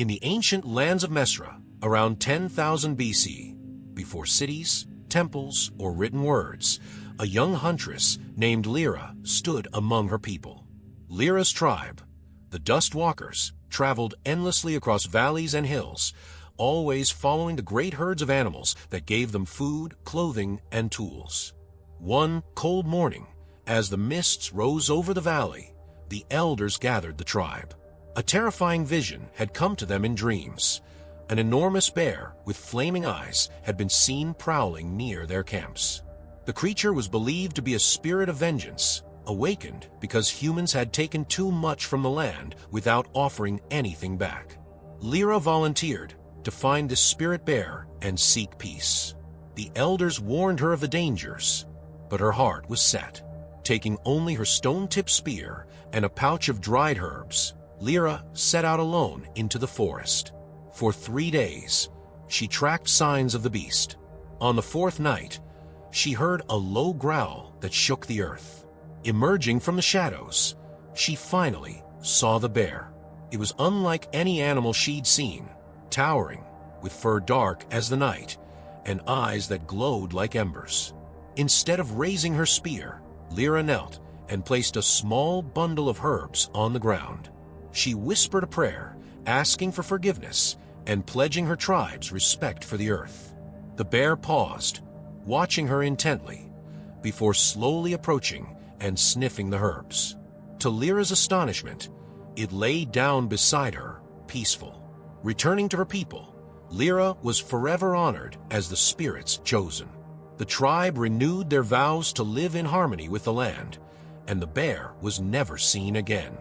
In the ancient lands of Mesra, around 10,000 BC, before cities, temples, or written words, a young huntress named Lira stood among her people. Lira's tribe, the Dust Walkers, traveled endlessly across valleys and hills, always following the great herds of animals that gave them food, clothing, and tools. One cold morning, as the mists rose over the valley, the elders gathered the tribe. A terrifying vision had come to them in dreams. An enormous bear with flaming eyes had been seen prowling near their camps. The creature was believed to be a spirit of vengeance, awakened because humans had taken too much from the land without offering anything back. Lira volunteered to find this spirit bear and seek peace. The elders warned her of the dangers, but her heart was set. Taking only her stone-tipped spear and a pouch of dried herbs, Lira set out alone into the forest. For 3 days, she tracked signs of the beast. On the 4th night, she heard a low growl that shook the earth. Emerging from the shadows, she finally saw the bear. It was unlike any animal she'd seen, towering, with fur dark as the night, and eyes that glowed like embers. Instead of raising her spear, Lira knelt and placed a small bundle of herbs on the ground. She whispered a prayer, asking for forgiveness and pledging her tribe's respect for the earth. The bear paused, watching her intently, before slowly approaching and sniffing the herbs. To Lira's astonishment, it lay down beside her, peaceful. Returning to her people, Lira was forever honored as the spirit's chosen. The tribe renewed their vows to live in harmony with the land, and the bear was never seen again.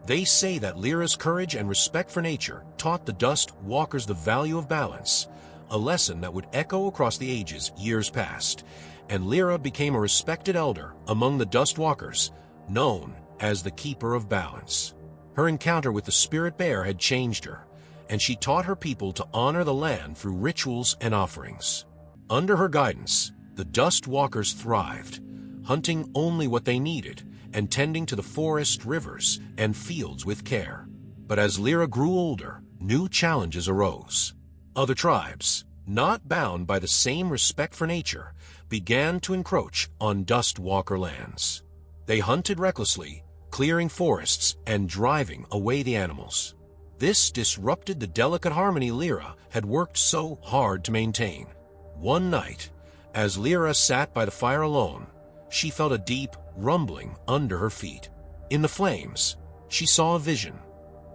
They say that Lira's courage and respect for nature taught the Dust Walkers the value of balance, a lesson that would echo across the ages years past, and Lira became a respected elder among the Dust Walkers, known as the Keeper of Balance. Her encounter with the spirit bear had changed her, and she taught her people to honor the land through rituals and offerings. Under her guidance, the Dust Walkers thrived, hunting only what they needed and tending to the forest, rivers, and fields with care. But as Lira grew older, new challenges arose. Other tribes, not bound by the same respect for nature, began to encroach on Dust Walker lands. They hunted recklessly, clearing forests and driving away the animals. This disrupted the delicate harmony Lira had worked so hard to maintain. One night, as Lira sat by the fire alone, she felt a deep rumbling under her feet. In the flames, she saw a vision,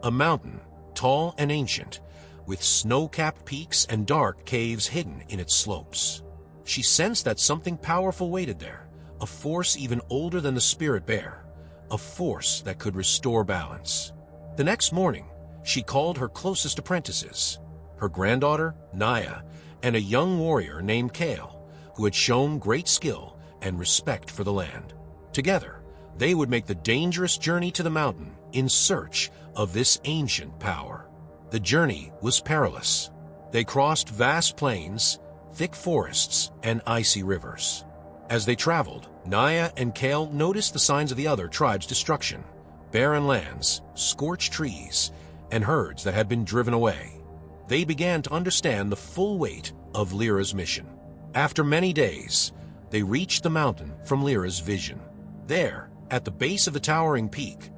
a mountain, tall and ancient, with snow-capped peaks and dark caves hidden in its slopes. She sensed that something powerful waited there, a force even older than the spirit bear, a force that could restore balance. The next morning, she called her closest apprentices, her granddaughter, Naya, and a young warrior named Kale, who had shown great skill and respect for the land. Together, they would make the dangerous journey to the mountain in search of this ancient power. The journey was perilous. They crossed vast plains, thick forests, and icy rivers. As they traveled, Naya and Kale noticed the signs of the other tribes' destruction: barren lands, scorched trees, and herds that had been driven away. They began to understand the full weight of Lira's mission. After many days, they reached the mountain from Lira's vision. There, at the base of the towering peak,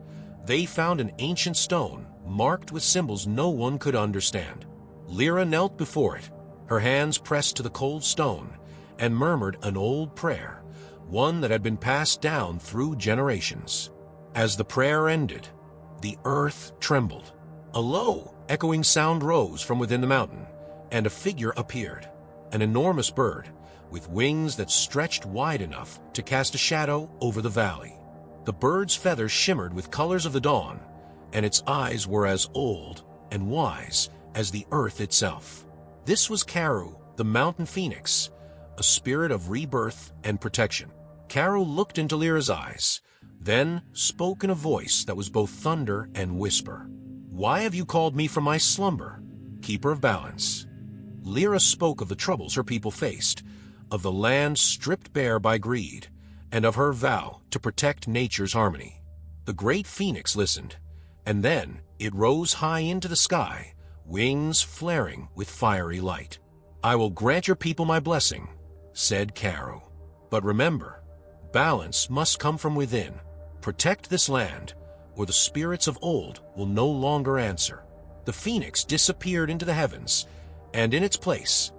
they found an ancient stone marked with symbols no one could understand. Lira knelt before it, her hands pressed to the cold stone, and murmured an old prayer, one that had been passed down through generations. As the prayer ended, the earth trembled. A low, echoing sound rose from within the mountain, and a figure appeared, an enormous bird, with wings that stretched wide enough to cast a shadow over the valley. The bird's feathers shimmered with colors of the dawn, and its eyes were as old and wise as the earth itself. This was Karu, the mountain phoenix, a spirit of rebirth and protection. Karu looked into Lira's eyes, then spoke in a voice that was both thunder and whisper. "Why have you called me from my slumber, Keeper of Balance?" Lira spoke of the troubles her people faced, of the land stripped bare by greed, and of her vow to protect nature's harmony. The great phoenix listened, and then it rose high into the sky, wings flaring with fiery light. "I will grant your people my blessing," said Karu. "But remember, balance must come from within. Protect this land, or the spirits of old will no longer answer." The phoenix disappeared into the heavens, and in its place,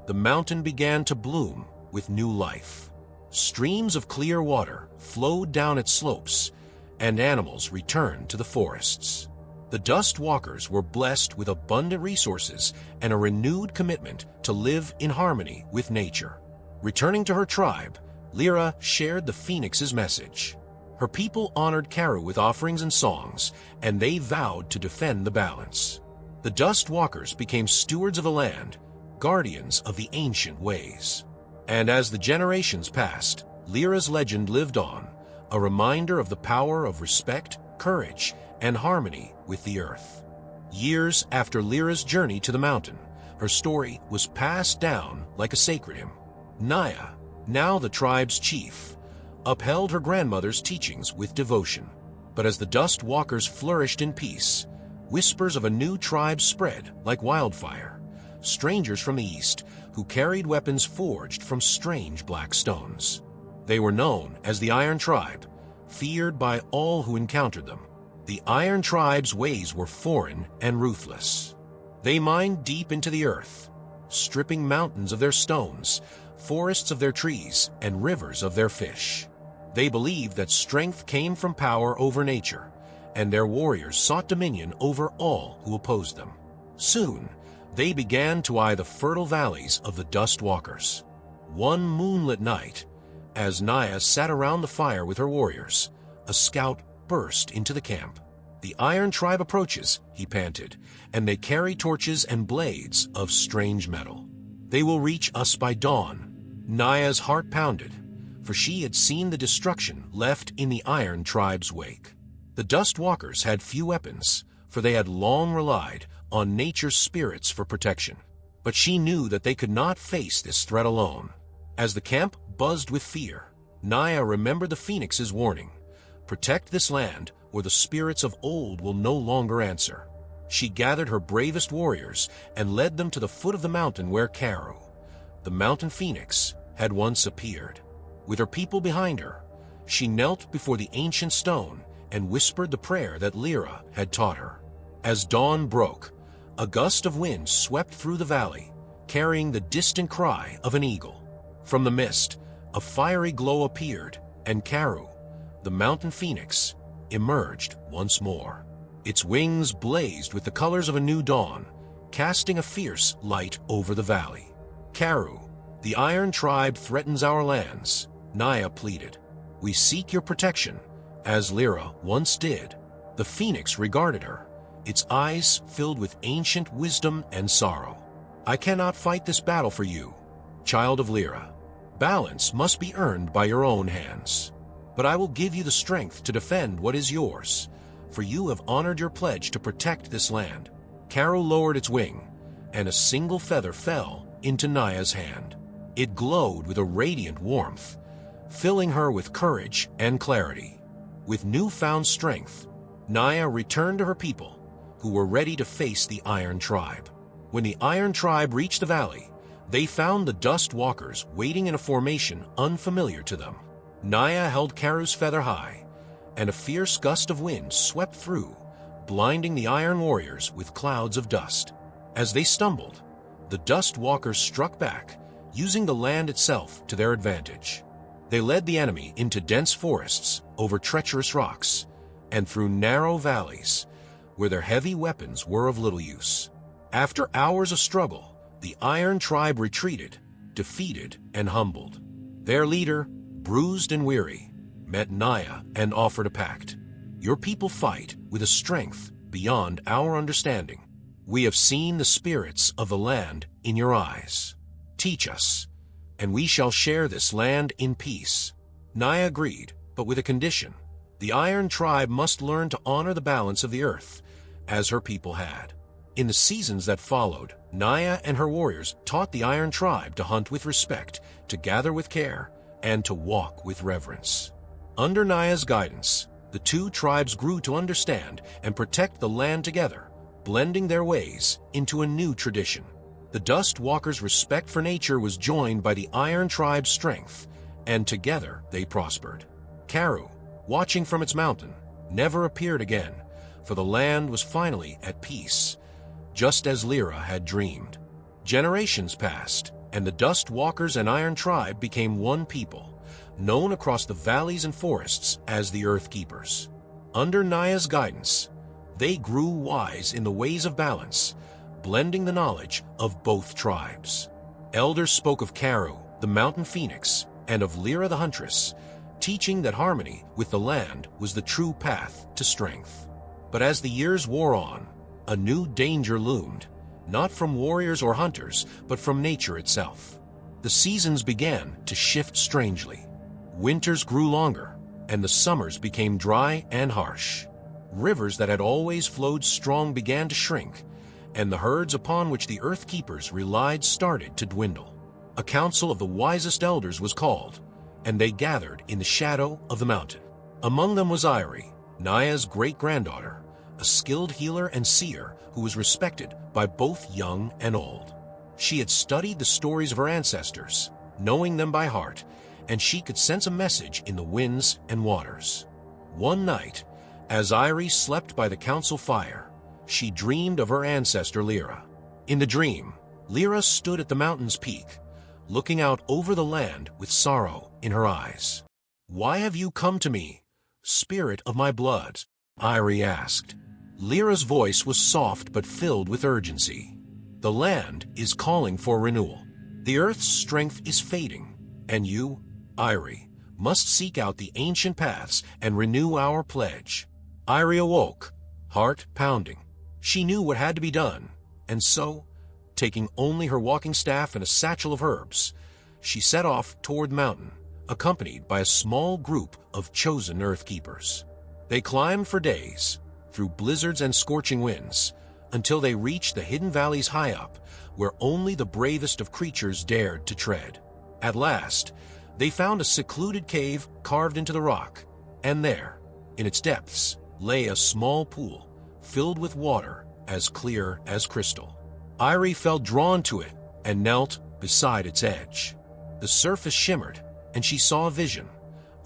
the mountain began to bloom with new life. Streams of clear water flowed down its slopes, and animals returned to the forests. The Dust Walkers were blessed with abundant resources and a renewed commitment to live in harmony with nature. Returning to her tribe, Lira shared the phoenix's message. Her people honored Karu with offerings and songs, and they vowed to defend the balance. The Dust Walkers became stewards of the land, guardians of the ancient ways. And as the generations passed, Lira's legend lived on, a reminder of the power of respect, courage, and harmony with the earth. Years after Lira's journey to the mountain, her story was passed down like a sacred hymn. Naya, now the tribe's chief, upheld her grandmother's teachings with devotion. But as the Dust Walkers flourished in peace, whispers of a new tribe spread like wildfire. Strangers from the east who carried weapons forged from strange black stones. They were known as the Iron Tribe, feared by all who encountered them. The Iron Tribe's ways were foreign and ruthless. They mined deep into the earth, stripping mountains of their stones, forests of their trees, and rivers of their fish. They believed that strength came from power over nature, and their warriors sought dominion over all who opposed them. Soon, they began to eye the fertile valleys of the Dust Walkers. One moonlit night, as Naya sat around the fire with her warriors, a scout burst into the camp. "The Iron Tribe approaches," he panted, "and they carry torches and blades of strange metal. They will reach us by dawn." Naya's heart pounded, for she had seen the destruction left in the Iron Tribe's wake. The Dust Walkers had few weapons, for they had long relied on nature's spirits for protection. But she knew that they could not face this threat alone. As the camp buzzed with fear, Naya remembered the phoenix's warning: "Protect this land, or the spirits of old will no longer answer." She gathered her bravest warriors and led them to the foot of the mountain where Karu, the mountain phoenix, had once appeared. With her people behind her, she knelt before the ancient stone and whispered the prayer that Lira had taught her. As dawn broke, a gust of wind swept through the valley, carrying the distant cry of an eagle. From the mist, a fiery glow appeared, and Karu, the mountain phoenix, emerged once more. Its wings blazed with the colors of a new dawn, casting a fierce light over the valley. "Karu, the Iron Tribe threatens our lands," Naya pleaded. "We seek your protection, as Lira once did." The phoenix regarded her, its eyes filled with ancient wisdom and sorrow. "I cannot fight this battle for you, child of Lira. Balance must be earned by your own hands. But I will give you the strength to defend what is yours, for you have honored your pledge to protect this land." Karu lowered its wing, and a single feather fell into Naya's hand. It glowed with a radiant warmth, filling her with courage and clarity. With newfound strength, Naya returned to her people, who were ready to face the Iron Tribe. When the Iron Tribe reached the valley, they found the Dust Walkers waiting in a formation unfamiliar to them. Naya held Karu's feather high, and a fierce gust of wind swept through, blinding the Iron Warriors with clouds of dust. As they stumbled, the Dust Walkers struck back, using the land itself to their advantage. They led the enemy into dense forests, over treacherous rocks, and through narrow valleys, where their heavy weapons were of little use. After hours of struggle, the Iron Tribe retreated, defeated and humbled. Their leader, bruised and weary, met Naya and offered a pact. "Your people fight with a strength beyond our understanding. We have seen the spirits of the land in your eyes. Teach us, and we shall share this land in peace." Naya agreed, but with a condition. The Iron Tribe must learn to honor the balance of the earth, as her people had. In the seasons that followed, Naya and her warriors taught the Iron Tribe to hunt with respect, to gather with care, and to walk with reverence. Under Naya's guidance, the two tribes grew to understand and protect the land together, blending their ways into a new tradition. The Dust Walkers' respect for nature was joined by the Iron Tribe's strength, and together they prospered. Karu, watching from its mountain, never appeared again, for the land was finally at peace, just as Lira had dreamed. Generations passed, and the Dust Walkers and Iron Tribe became one people, known across the valleys and forests as the Earth Keepers. Under Naya's guidance, they grew wise in the ways of balance, blending the knowledge of both tribes. Elders spoke of Karu, the mountain phoenix, and of Lira the Huntress, teaching that harmony with the land was the true path to strength. But as the years wore on, a new danger loomed, not from warriors or hunters, but from nature itself. The seasons began to shift strangely. Winters grew longer, and the summers became dry and harsh. Rivers that had always flowed strong began to shrink, and the herds upon which the Earth Keepers relied started to dwindle. A council of the wisest elders was called, and they gathered in the shadow of the mountain. Among them was Irie, Naya's great-granddaughter, a skilled healer and seer who was respected by both young and old. She had studied the stories of her ancestors, knowing them by heart, and she could sense a message in the winds and waters. One night, as Irie slept by the council fire, she dreamed of her ancestor Lira. In the dream, Lira stood at the mountain's peak, looking out over the land with sorrow in her eyes. "Why have you come to me, spirit of my blood?" Irie asked. Lira's voice was soft but filled with urgency. "The land is calling for renewal. The earth's strength is fading, and you, Irie, must seek out the ancient paths and renew our pledge." Irie awoke, heart pounding. She knew what had to be done, and so, taking only her walking staff and a satchel of herbs, she set off toward the mountain, accompanied by a small group of chosen Earth Keepers. They climbed for days, through blizzards and scorching winds, until they reached the hidden valleys high up, where only the bravest of creatures dared to tread. At last, they found a secluded cave carved into the rock, and there, in its depths, lay a small pool, filled with water as clear as crystal. Irie felt drawn to it and knelt beside its edge. The surface shimmered, and she saw a vision,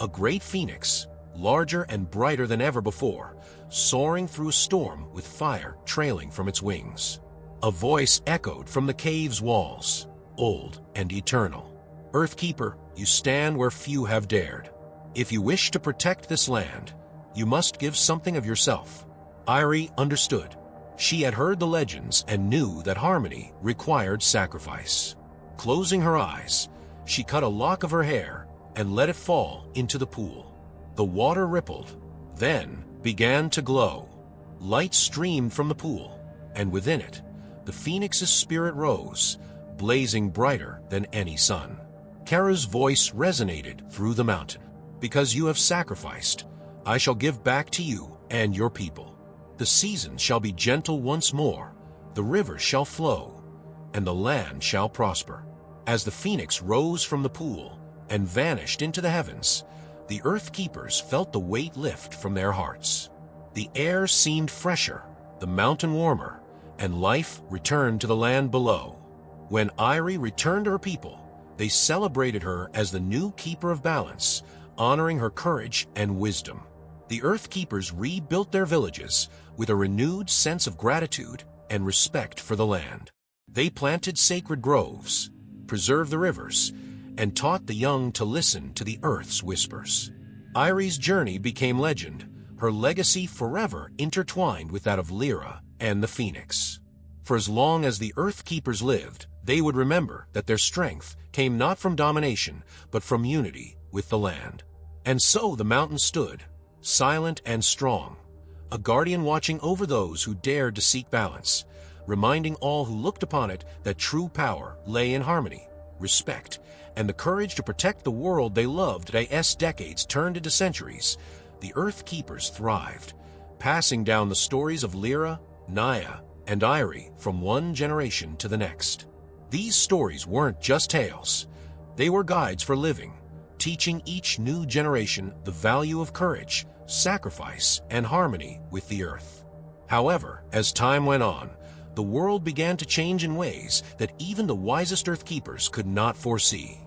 a great phoenix, larger and brighter than ever before, soaring through a storm with fire trailing from its wings. A voice echoed from the cave's walls, old and eternal. "Earthkeeper, you stand where few have dared. If you wish to protect this land, you must give something of yourself." Irie understood. She had heard the legends and knew that harmony required sacrifice. Closing her eyes, she cut a lock of her hair and let it fall into the pool. The water rippled, then began to glow. Light streamed from the pool, and within it, the phoenix's spirit rose, blazing brighter than any sun. Karu's voice resonated through the mountain. "Because you have sacrificed, I shall give back to you and your people. The seasons shall be gentle once more, the rivers shall flow, and the land shall prosper." As the phoenix rose from the pool and vanished into the heavens, the Earth Keepers felt the weight lift from their hearts. The air seemed fresher, the mountain warmer, and life returned to the land below. When Irie returned to her people, they celebrated her as the new keeper of balance, honoring her courage and wisdom. The Earth Keepers rebuilt their villages with a renewed sense of gratitude and respect for the land. They planted sacred groves, preserved the rivers, and taught the young to listen to the earth's whispers. Irie's journey became legend, her legacy forever intertwined with that of Lira and the Phoenix. For as long as the Earth Keepers lived, they would remember that their strength came not from domination, but from unity with the land. And so the mountain stood, silent and strong, a guardian watching over those who dared to seek balance, reminding all who looked upon it that true power lay in harmony, respect, and the courage to protect the world they loved. As decades turned into centuries, the Earth Keepers thrived, passing down the stories of Lira, Naya, and Irie from one generation to the next. These stories weren't just tales. They were guides for living, teaching each new generation the value of courage, sacrifice, and harmony with the earth. However, as time went on, the world began to change in ways that even the wisest Earthkeepers could not foresee.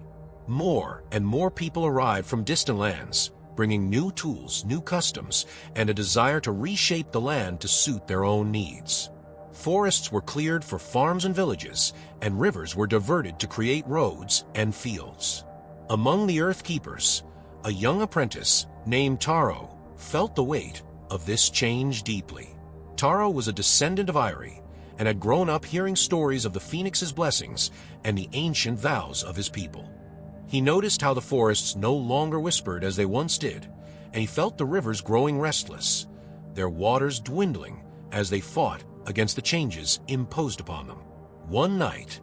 More and more people arrived from distant lands, bringing new tools, new customs, and a desire to reshape the land to suit their own needs. Forests were cleared for farms and villages, and rivers were diverted to create roads and fields. Among the Earthkeepers, a young apprentice named Taro felt the weight of this change deeply. Taro was a descendant of Irie and had grown up hearing stories of the Phoenix's blessings and the ancient vows of his people. He noticed how the forests no longer whispered as they once did, and he felt the rivers growing restless, their waters dwindling as they fought against the changes imposed upon them. One night,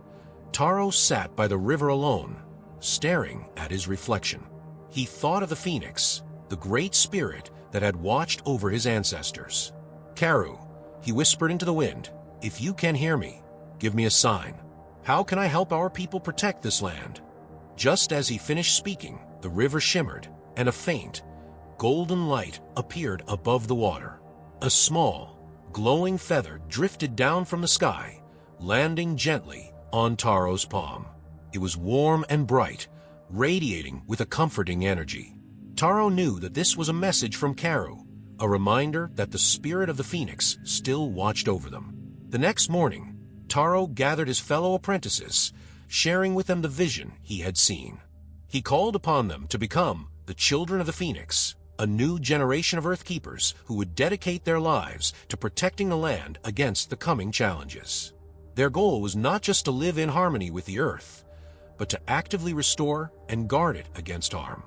Taro sat by the river alone, staring at his reflection. He thought of the Phoenix, the great spirit that had watched over his ancestors. "Karu," he whispered into the wind, "if you can hear me, give me a sign. How can I help our people protect this land?" Just as he finished speaking, the river shimmered, and a faint, golden light appeared above the water. A small, glowing feather drifted down from the sky, landing gently on Taro's palm. It was warm and bright, radiating with a comforting energy. Taro knew that this was a message from Karu, a reminder that the spirit of the Phoenix still watched over them. The next morning, Taro gathered his fellow apprentices, sharing with them the vision he had seen. He called upon them to become the children of the Phoenix, a new generation of Earthkeepers who would dedicate their lives to protecting the land against the coming challenges. Their goal was not just to live in harmony with the Earth, but to actively restore and guard it against harm.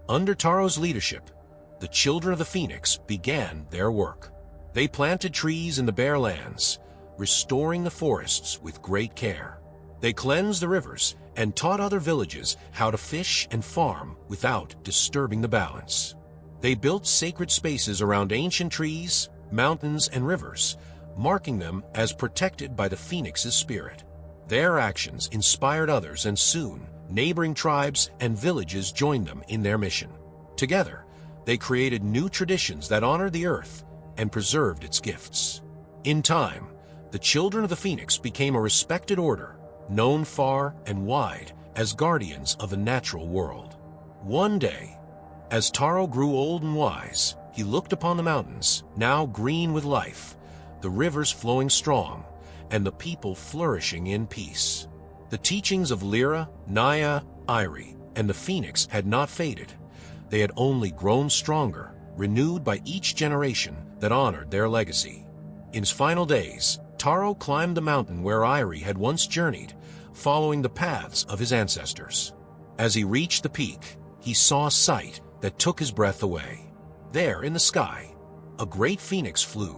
Under Taro's leadership, the children of the Phoenix began their work. They planted trees in the bare lands, restoring the forests with great care. They cleansed the rivers and taught other villages how to fish and farm without disturbing the balance. They built sacred spaces around ancient trees, mountains, and rivers, marking them as protected by the Phoenix's spirit. Their actions inspired others, and soon, neighboring tribes and villages joined them in their mission. Together, they created new traditions that honored the Earth and preserved its gifts. In time, the children of the Phoenix became a respected order, known far and wide as guardians of the natural world. One day, as Taro grew old and wise, he looked upon the mountains, now green with life, the rivers flowing strong, and the people flourishing in peace. The teachings of Lira, Naya, Irie, and the Phoenix had not faded. They had only grown stronger, renewed by each generation that honored their legacy. In his final days, Taro climbed the mountain where Irie had once journeyed, following the paths of his ancestors. As he reached the peak, he saw a sight that took his breath away. There in the sky, a great phoenix flew,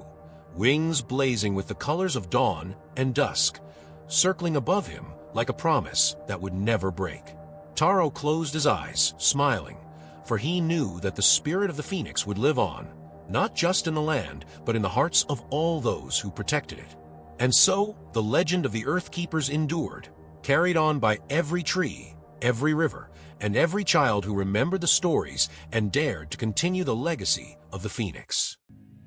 wings blazing with the colors of dawn and dusk, circling above him like a promise that would never break. Taro closed his eyes, smiling, for he knew that the spirit of the Phoenix would live on, not just in the land, but in the hearts of all those who protected it. And so, the legend of the Earthkeepers endured, carried on by every tree, every river, and every child who remembered the stories and dared to continue the legacy of the Phoenix.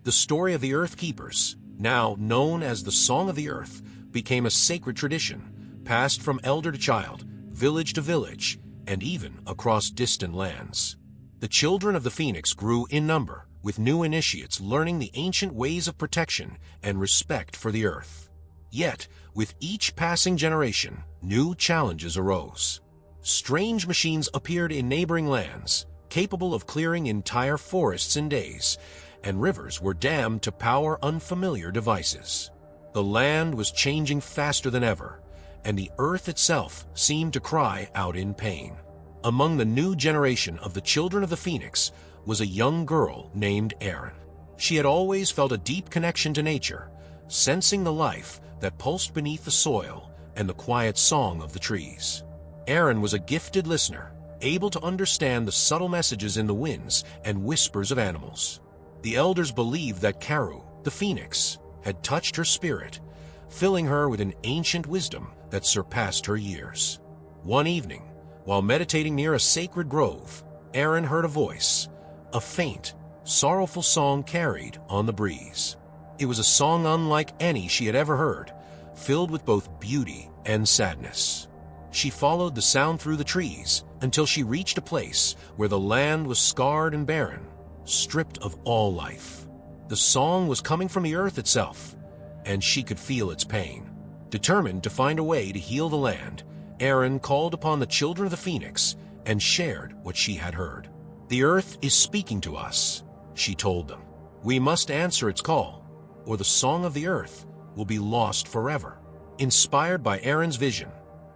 The story of the Earthkeepers, now known as the Song of the Earth, became a sacred tradition, passed from elder to child, village to village, and even across distant lands. The children of the Phoenix grew in number, with new initiates learning the ancient ways of protection and respect for the Earth. Yet, with each passing generation, new challenges arose. Strange machines appeared in neighboring lands, capable of clearing entire forests in days, and rivers were dammed to power unfamiliar devices. The land was changing faster than ever, and the Earth itself seemed to cry out in pain. Among the new generation of the children of the Phoenix was a young girl named Erin. She had always felt a deep connection to nature, sensing the life that pulsed beneath the soil and the quiet song of the trees. Erin was a gifted listener, able to understand the subtle messages in the winds and whispers of animals. The elders believed that Karu, the Phoenix, had touched her spirit, filling her with an ancient wisdom that surpassed her years. One evening, while meditating near a sacred grove, Erin heard a voice, a faint, sorrowful song carried on the breeze. It was a song unlike any she had ever heard, filled with both beauty and sadness. She followed the sound through the trees until she reached a place where the land was scarred and barren, stripped of all life. The song was coming from the earth itself, and she could feel its pain. Determined to find a way to heal the land, Erin called upon the children of the Phoenix and shared what she had heard. "The earth is speaking to us," she told them. "We must answer its call, or the song of the earth will be lost forever." Inspired by Erin's vision,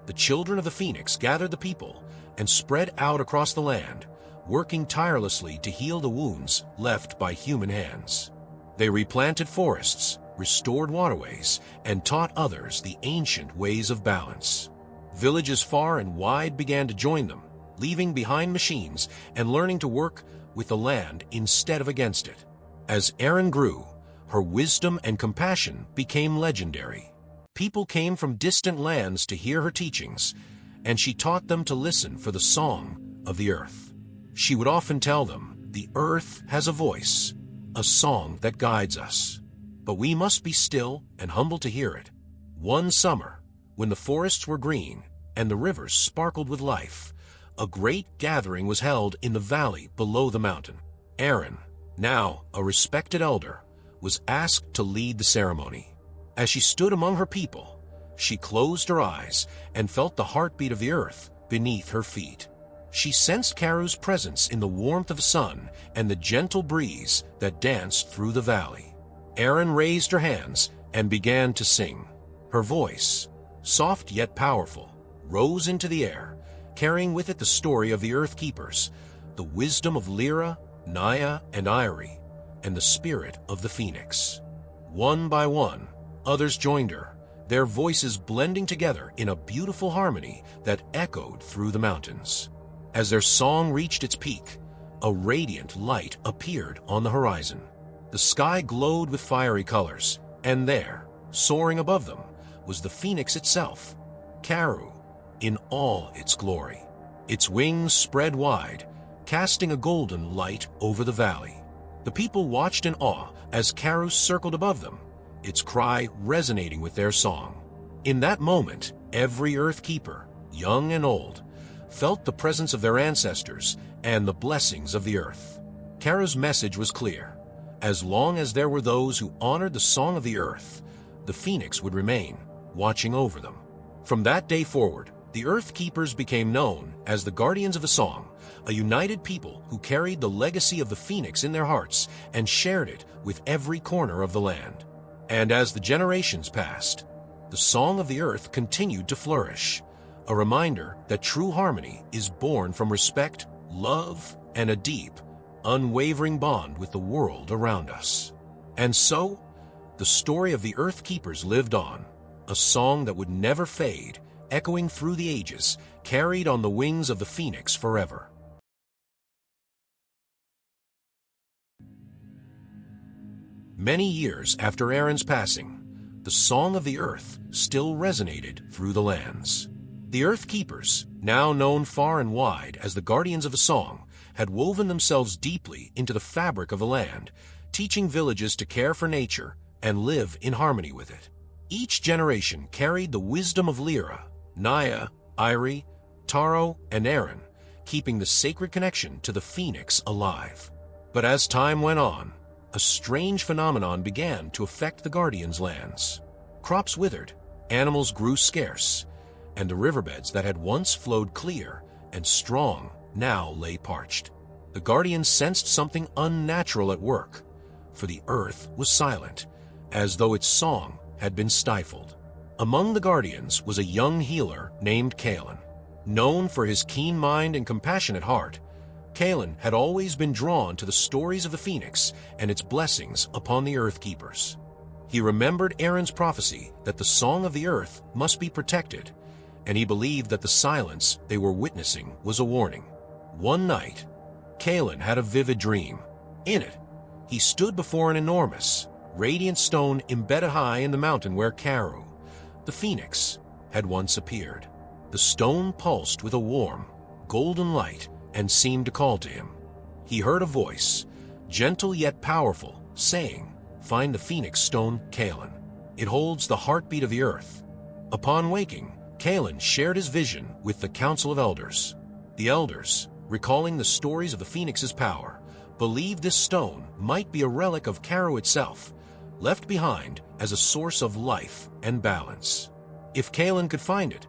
the children of the Phoenix gathered the people and spread out across the land, working tirelessly to heal the wounds left by human hands. They replanted forests, restored waterways, and taught others the ancient ways of balance. Villages far and wide began to join them, leaving behind machines and learning to work with the land instead of against it. As Erin grew, her wisdom and compassion became legendary. People came from distant lands to hear her teachings, and she taught them to listen for the song of the earth. She would often tell them, "The earth has a voice, a song that guides us. But we must be still and humble to hear it." One summer, when the forests were green and the rivers sparkled with life, a great gathering was held in the valley below the mountain. Erin, now a respected elder, was asked to lead the ceremony. As she stood among her people, she closed her eyes and felt the heartbeat of the earth beneath her feet. She sensed Karu's presence in the warmth of the sun and the gentle breeze that danced through the valley. Erin raised her hands and began to sing. Her voice, soft yet powerful, rose into the air, carrying with it the story of the Earth Keepers, the wisdom of Lira, Naya, and Irie, and the spirit of the Phoenix. One by one, others joined her, their voices blending together in a beautiful harmony that echoed through the mountains. As their song reached its peak, a radiant light appeared on the horizon. The sky glowed with fiery colors, and there, soaring above them, was the Phoenix itself, Karu, in all its glory. Its wings spread wide, casting a golden light over the valley. The people watched in awe as Karu circled above them, its cry resonating with their song. In that moment, every Earth Keeper, young and old, felt the presence of their ancestors and the blessings of the earth. Karu's message was clear. As long as there were those who honored the song of the earth, the Phoenix would remain, watching over them. From that day forward, the Earth Keepers became known as the Guardians of the Song, a united people who carried the legacy of the Phoenix in their hearts and shared it with every corner of the land. And as the generations passed, the song of the earth continued to flourish, a reminder that true harmony is born from respect, love, and a deep, unwavering bond with the world around us. And so, the story of the Earth Keepers lived on, a song that would never fade, echoing through the ages, carried on the wings of the Phoenix forever. Many years after Erin's passing, the song of the earth still resonated through the lands. The Earth Keepers, now known far and wide as the Guardians of the Song, had woven themselves deeply into the fabric of the land, teaching villages to care for nature and live in harmony with it. Each generation carried the wisdom of Lira, Naya, Irie, Taro, and Erin, keeping the sacred connection to the Phoenix alive. But as time went on, a strange phenomenon began to affect the Guardians' lands. Crops withered, animals grew scarce, and the riverbeds that had once flowed clear and strong now lay parched. The Guardians sensed something unnatural at work, for the earth was silent, as though its song had been stifled. Among the Guardians was a young healer named Kalen. Known for his keen mind and compassionate heart, Kalen had always been drawn to the stories of the Phoenix and its blessings upon the Earth Keepers. He remembered Erin's prophecy that the song of the earth must be protected, and he believed that the silence they were witnessing was a warning. One night, Kalen had a vivid dream. In it, he stood before an enormous, radiant stone embedded high in the mountain where Karu, the Phoenix, had once appeared. The stone pulsed with a warm, golden light and seemed to call to him. He heard a voice, gentle yet powerful, saying, find the phoenix stone Kalen. It holds the heartbeat of the earth. Upon waking, Kalen shared his vision with the Council of Elders. The elders, recalling the stories of the phoenix's power, believed this stone might be a relic of Karu itself, left behind as a source of life and balance. If Kalen could find it,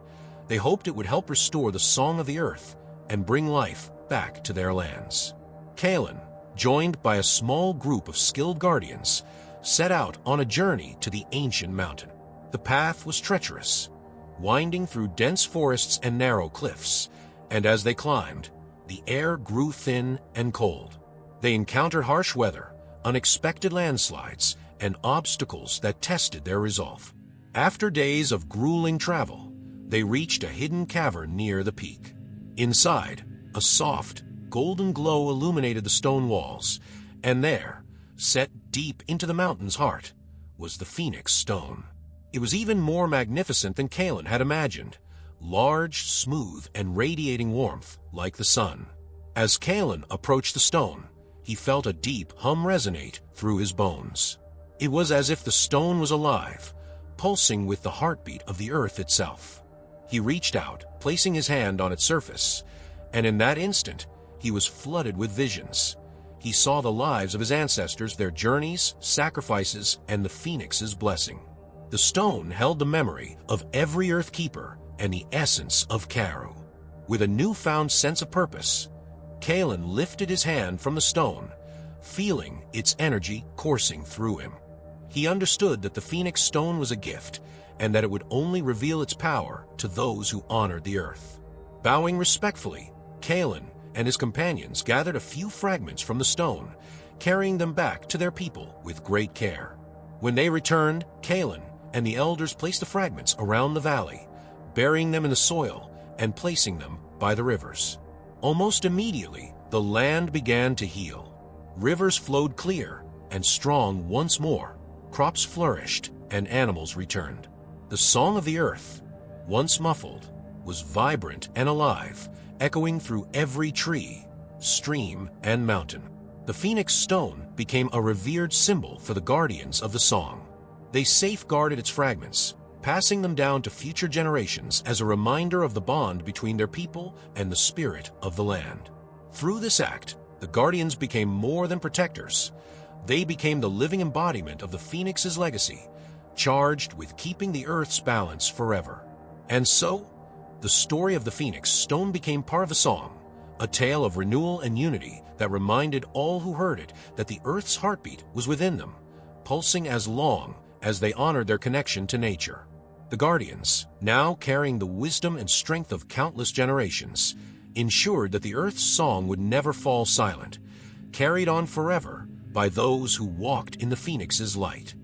they hoped it would help restore the song of the earth and bring life back to their lands. Kalen, joined by a small group of skilled guardians, set out on a journey to the ancient mountain. The path was treacherous, winding through dense forests and narrow cliffs, and as they climbed, the air grew thin and cold. They encountered harsh weather, unexpected landslides, and obstacles that tested their resolve. After days of grueling travel, they reached a hidden cavern near the peak. Inside, a soft, golden glow illuminated the stone walls, and there, set deep into the mountain's heart, was the Phoenix Stone. It was even more magnificent than Kalen had imagined, large, smooth, and radiating warmth like the sun. As Kalen approached the stone, he felt a deep hum resonate through his bones. It was as if the stone was alive, pulsing with the heartbeat of the earth itself. He reached out, placing his hand on its surface, and in that instant, he was flooded with visions. He saw the lives of his ancestors, their journeys, sacrifices, and the phoenix's blessing. The stone held the memory of every Earth Keeper and the essence of Karu. With a newfound sense of purpose, Kalen lifted his hand from the stone, feeling its energy coursing through him. He understood that the Phoenix Stone was a gift, and that it would only reveal its power to those who honored the earth. Bowing respectfully, Kalen and his companions gathered a few fragments from the stone, carrying them back to their people with great care. When they returned, Kalen and the elders placed the fragments around the valley, burying them in the soil and placing them by the rivers. Almost immediately, the land began to heal. Rivers flowed clear and strong once more, crops flourished, and animals returned. The song of the earth, once muffled, was vibrant and alive, echoing through every tree, stream, and mountain. The Phoenix Stone became a revered symbol for the guardians of the song. They safeguarded its fragments, passing them down to future generations as a reminder of the bond between their people and the spirit of the land. Through this act, the guardians became more than protectors. They became the living embodiment of the Phoenix's legacy, charged with keeping the Earth's balance forever. And so, the story of the Phoenix Stone became part of a song, a tale of renewal and unity that reminded all who heard it that the Earth's heartbeat was within them, pulsing as long as they honored their connection to nature. The Guardians, now carrying the wisdom and strength of countless generations, ensured that the Earth's song would never fall silent, carried on forever by those who walked in the Phoenix's light.